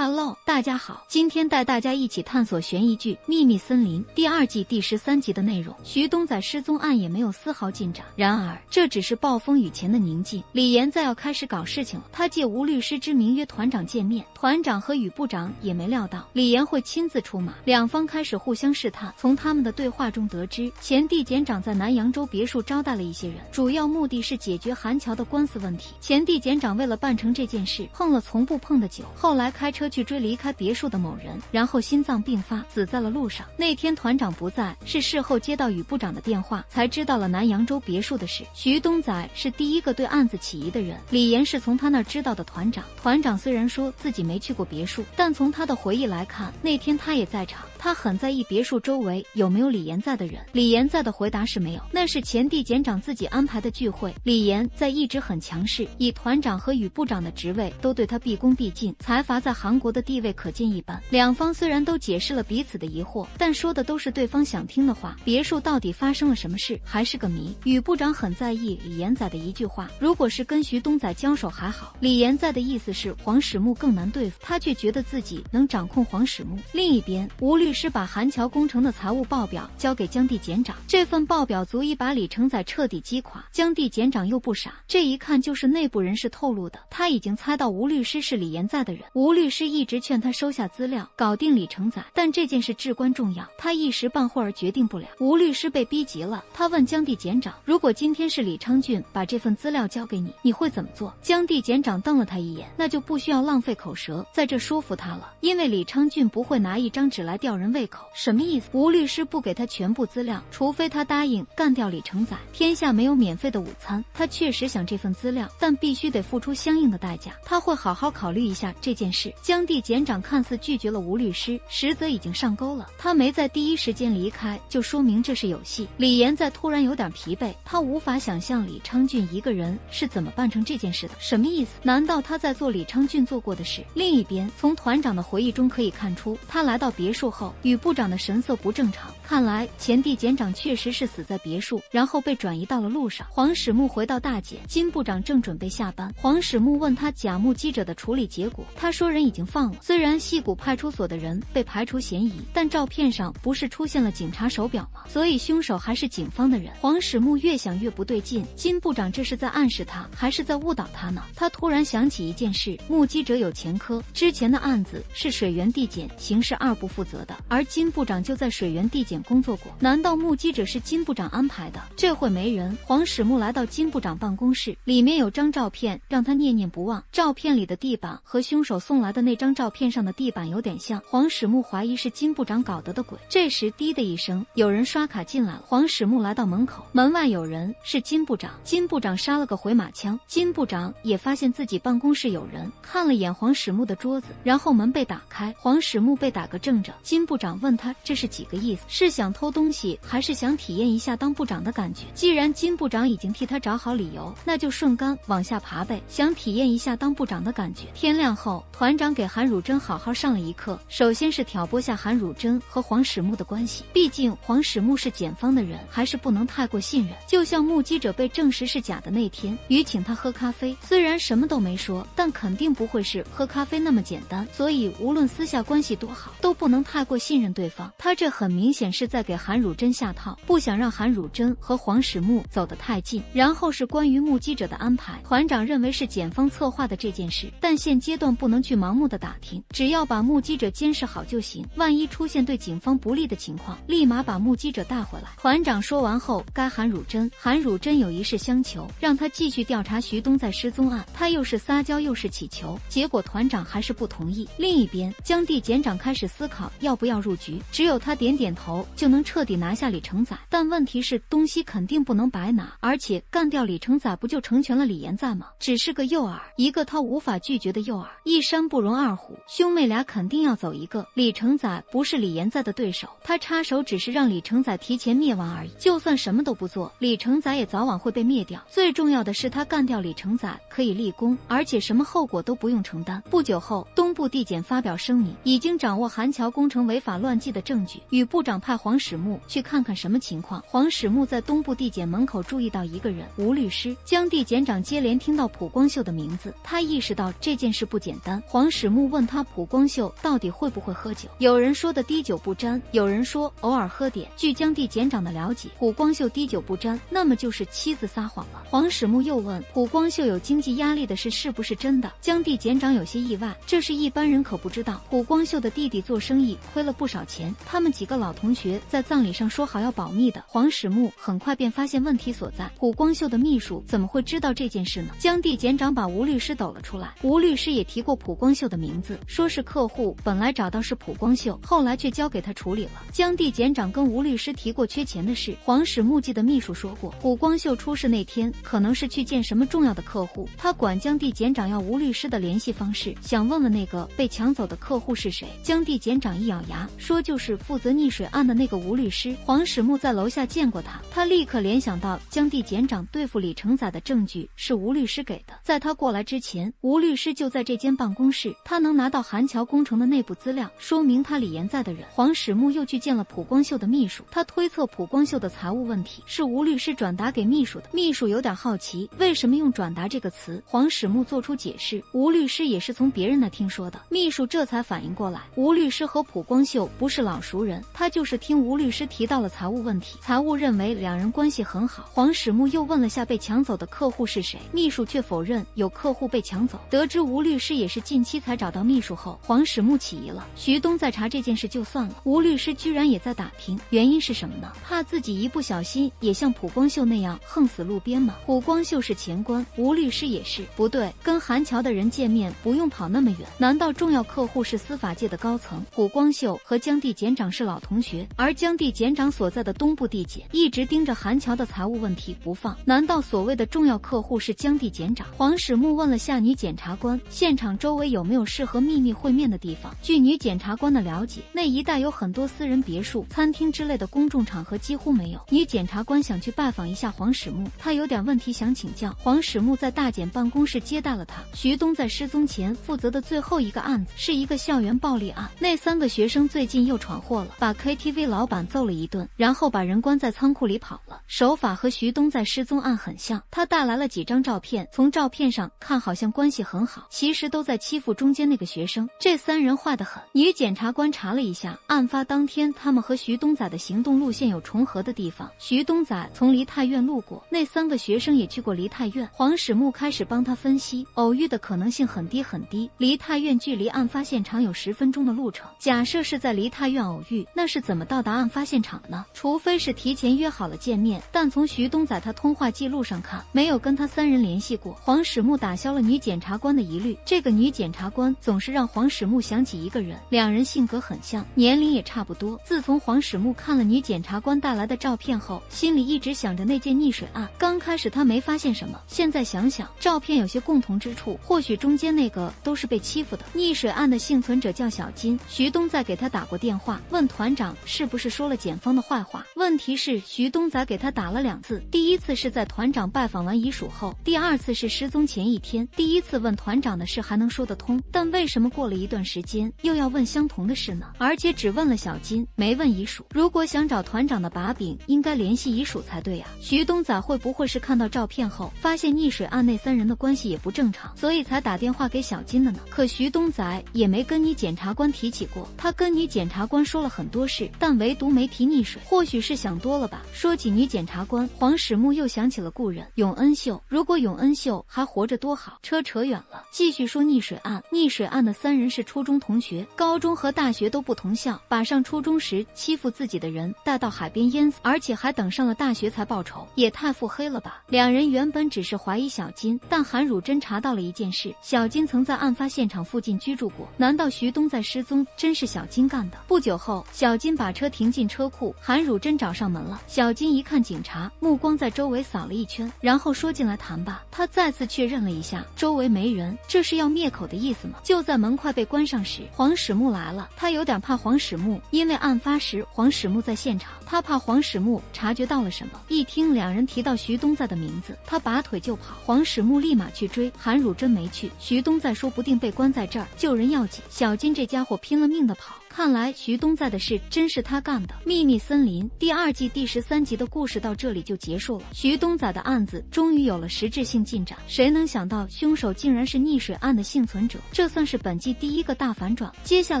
Hello， 大家好，今天带大家一起探索悬疑剧《秘密森林》第2季第13集的内容。徐东仔失踪案也没有丝毫进展，然而这只是暴风雨前的宁静。李岩再要开始搞事情了，他借吴律师之名约团长见面，团长和宇部长也没料到李岩会亲自出马，两方开始互相试探。从他们的对话中得知，前地检长在南扬州别墅招待了一些人，主要目的是解决韩乔的官司问题。前地检长为了办成这件事，碰了从不碰的酒，后来开车去追离开别墅的某人，然后心脏病发，死在了路上。那天团长不在，是事后接到宇部长的电话，才知道了南扬州别墅的事。徐东仔是第一个对案子起疑的人，李岩是从他那儿知道的团长。团长虽然说自己没去过别墅，但从他的回忆来看，那天他也在场。他很在意别墅周围有没有李岩在的人。李岩在的回答是没有，那是前地检长自己安排的聚会。李岩在一直很强势，以团长和宇部长的职位都对他毕恭毕敬，财阀在韩国的地位可见一斑。两方虽然都解释了彼此的疑惑，但说的都是对方想听的话。别墅到底发生了什么事还是个谜。宇部长很在意李岩仔的一句话，如果是跟徐东仔交手还好，李岩仔的意思是黄始木更难对付，他却觉得自己能掌控黄始木。另一边，吴律师把韩乔工程的财务报表交给江地检长，这份报表足以把李成宰彻底击垮。江地检长又不傻，这一看就是内部人士透露的，他已经猜到吴律师是李岩在的人。吴律师一直劝他收下资料，搞定李成宰，但这件事至关重要，他一时半会儿决定不了。吴律师被逼急了，他问江地检长，如果今天是李昌俊把这份资料交给你，你会怎么做？江地检长瞪了他一眼，那就不需要浪费口舌在这说服他了，因为李昌俊不会拿一张纸来吊人胃口。什么意思？吴律师不给他全部资料，除非他答应干掉李成宰。天下没有免费的午餐，他确实想这份资料，但必须得付出相应的代价。他会好好考虑一下这件事。江地检长看似拒绝了吴律师，实则已经上钩了。他没在第一时间离开，就说明这是有戏。李岩在突然有点疲惫，他无法想象李昌俊一个人是怎么办成这件事的。什么意思？难道他在做李昌俊做过的事？另一边，从团长的回忆中可以看出，他来到别墅后，宇部长的神色不正常。看来前地检长确实是死在别墅，然后被转移到了路上。黄始木回到大姐，金部长正准备下班。黄始木问他假目击者的处理结果，他说人已经放了。虽然戏谷派出所的人被排除嫌疑，但照片上不是出现了警察手表吗？所以凶手还是警方的人。黄始木越想越不对劲，金部长这是在暗示他，还是在误导他呢？他突然想起一件事，目击者有前科，之前的案子是水源地检刑事2部负责的，而金部长就在水源地检工作过。难道目击者是金部长安排的？这会没人。黄始木来到金部长办公室，里面有张照片让他念念不忘。照片里的地板和凶手送来的那张照片上的地板有点像，黄始木怀疑是金部长搞得的鬼。这时滴的一声，有人刷卡进来了。黄始木来到门口，门外有人，是金部长。金部长杀了个回马枪。金部长也发现自己办公室有人，看了眼黄始木的桌子，然后门被打开，黄始木被打个正着。金部长问他这是几个意思，是想偷东西还是想体验一下当部长的感觉？既然金部长已经替他找好理由，那就顺杆往下爬呗，想体验一下当部长的感觉。天亮后，团长给韩汝珍好好上了一课，首先是挑拨下韩汝珍和黄始木的关系，毕竟黄始木是检方的人，还是不能太过信任。就像目击者被证实是假的那天，于请他喝咖啡，虽然什么都没说，但肯定不会是喝咖啡那么简单，所以无论私下关系多好，都不能太过信任对方。他这很明显是在给韩汝珍下套，不想让韩汝珍和黄始木走得太近。然后是关于目击者的安排，团长认为是检方策划的这件事，但现阶段不能去盲目的打听，只要把目击者监视好就行，万一出现对警方不利的情况，立马把目击者带回来。团长说完后该韩汝珍，韩汝珍有一事相求，让他继续调查徐东在失踪案，他又是撒娇又是乞求，结果团长还是不同意。另一边，江地检长开始思考要不要入局，只有他点点头就能彻底拿下李成宰，但问题是东西肯定不能白拿，而且干掉李成宰不就成全了李岩在吗？只是个诱饵，一个他无法拒绝的诱饵，一山不容二虎，兄妹俩肯定要走一个。李成宰不是李岩在的对手，他插手只是让李成宰提前灭亡而已，就算什么都不做，李成宰也早晚会被灭掉。最重要的是他干掉李成宰可以立功，而且什么后果都不用承担。不久后，东部地检发表声明，已经掌握韩乔工程违法乱纪的证据，宇部长派黄始木去看看什么情况。黄始木在东部地检门口注意到一个人，吴律师。江地检长接连听到蒲光秀的名字，他意识到这件事不简单。黄始始木问他浦光秀到底会不会喝酒，有人说的滴酒不沾，有人说偶尔喝点。据江地检长的了解，浦光秀滴酒不沾，那么就是妻子撒谎了。黄始木又问浦光秀有经济压力的事是不是真的，江地检长有些意外，这是一般人可不知道。浦光秀的弟弟做生意亏了不少钱，他们几个老同学在葬礼上说好要保密的。黄始木很快便发现问题所在，浦光秀的秘书怎么会知道这件事呢？江地检长把吴律师抖了出来，吴律师也提过浦光秀的名字，说是客户本来找到是浦光秀，后来却交给他处理了。江地检长跟吴律师提过缺钱的事，黄始木记的秘书说过，浦光秀出事那天可能是去见什么重要的客户，他管江地检长要吴律师的联系方式，想问问那个被抢走的客户是谁。江地检长一咬牙说就是负责溺水案的那个吴律师。黄始木在楼下见过他，他立刻联想到江地检长对付李承宰的证据是吴律师给的，在他过来之前，吴律师就在这间办公室，他能拿到韩桥工程的内部资料，说明他李延在的人。黄始木又去见了浦光秀的秘书，他推测浦光秀的财务问题是吴律师转达给秘书的。秘书有点好奇为什么用转达这个词，黄始木做出解释，吴律师也是从别人那听说的。秘书这才反应过来，吴律师和浦光秀不是老熟人，他就是听吴律师提到了财务问题，财务认为两人关系很好。黄始木又问了下被抢走的客户是谁，秘书却否认有客户被抢走。得知吴律师也是近期才找到秘书后，黄始木起疑了，徐东在查这件事就算了，吴律师居然也在打听，原因是什么呢？怕自己一不小心也像浦光秀那样横死路边吗？浦光秀是前官，吴律师也是，不对，跟韩桥的人见面不用跑那么远，难道重要客户是司法界的高层？浦光秀和江地检长是老同学，而江地检长所在的东部地检一直盯着韩桥的财务问题不放，难道所谓的重要客户是江地检长？黄始木问了下女检察官，现场周围有没有适合秘密会面的地方？据女检察官的了解，那一带有很多私人别墅、餐厅之类的公众场合几乎没有。女检察官想去拜访一下黄始木，她有点问题想请教。黄始木在大检办公室接待了他。徐东在失踪前负责的最后一个案子是一个校园暴力案，那3个学生最近又闯祸了，把 KTV 老板揍了一顿，然后把人关在仓库里跑了，手法和徐东在失踪案很像。他带来了几张照片，从照片上看好像关系很好，其实都在欺负中间那个学生。这3人坏得很。女检察官查了一下，案发当天他们和徐东仔的行动路线有重合的地方，徐东仔从梨泰院路过，那3个学生也去过梨泰院。黄始木开始帮他分析，偶遇的可能性很低很低，梨泰院距离案发现场有10分钟的路程，假设是在梨泰院偶遇，那是怎么到达案发现场呢？除非是提前约好了见面，但从徐东仔他通话记录上看，没有跟他3人联系过。黄始木打消了女检察官的疑虑，这个女检察官总是让黄始木想起一个人，两人性格很像，年龄也差不多。自从黄始木看了女检察官带来的照片后，心里一直想着那件溺水案。刚开始他没发现什么，现在想想，照片有些共同之处，或许中间那个都是被欺负的。溺水案的幸存者叫小金，徐东仔给他打过电话，问团长是不是说了检方的坏话。问题是徐东仔给他打了2次，第一次是在团长拜访完遗属后，第2次是失踪前1天。第一次问团长的事还能说得通，但为什么过了一段时间又要问相同的事呢？而且只问了小金，没问遗属。如果想找团长的把柄，应该联系遗属才对啊。徐东仔会不会是看到照片后发现溺水案那3人的关系也不正常，所以才打电话给小金的呢？可徐东仔也没跟女检察官提起过，他跟女检察官说了很多事，但唯独没提溺水，或许是想多了吧。说起女检察官，黄始木又想起了故人永恩秀，如果永恩秀还活着多好。扯远了，继续说溺水案。溺水案的3人是初中同学，高中和大学都不同校，把上初中时欺负自己的人带到海边淹死，而且还等上了大学才报仇，也太腹黑了吧。2人原本只是怀疑小金，但韩汝珍查到了一件事，小金曾在案发现场附近居住过。难道徐东在失踪真是小金干的？不久后，小金把车停进车库，韩汝珍找上门了。小金一看警察，目光在周围扫了一圈，然后说进来谈吧。他再次确认了一下周围没人，这是要灭口的意思吗？就在门快被关上时，黄始木来了。他有点怕黄始木，因为案发时黄始木在现场，他怕黄始木察觉到了什么。一听2人提到徐东在的名字，他拔腿就跑。黄始木立马去追，韩汝珍没去。徐东在说不定被关在这儿，救人要紧。小金这家伙拼了命的跑，看来徐东在的事真是他干的。秘密森林第2季第13集的故事到这里就结束了。徐东仔的案子终于有了实质性进展，谁能想到凶手竟然是溺水案的幸存者？这算是本季第一个大反转，接下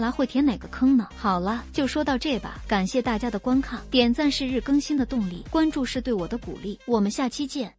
来会填哪个坑呢？好了，就说到这吧，感谢大家的观看，点赞是日更新的动力，关注是对我的鼓励，我们下期见。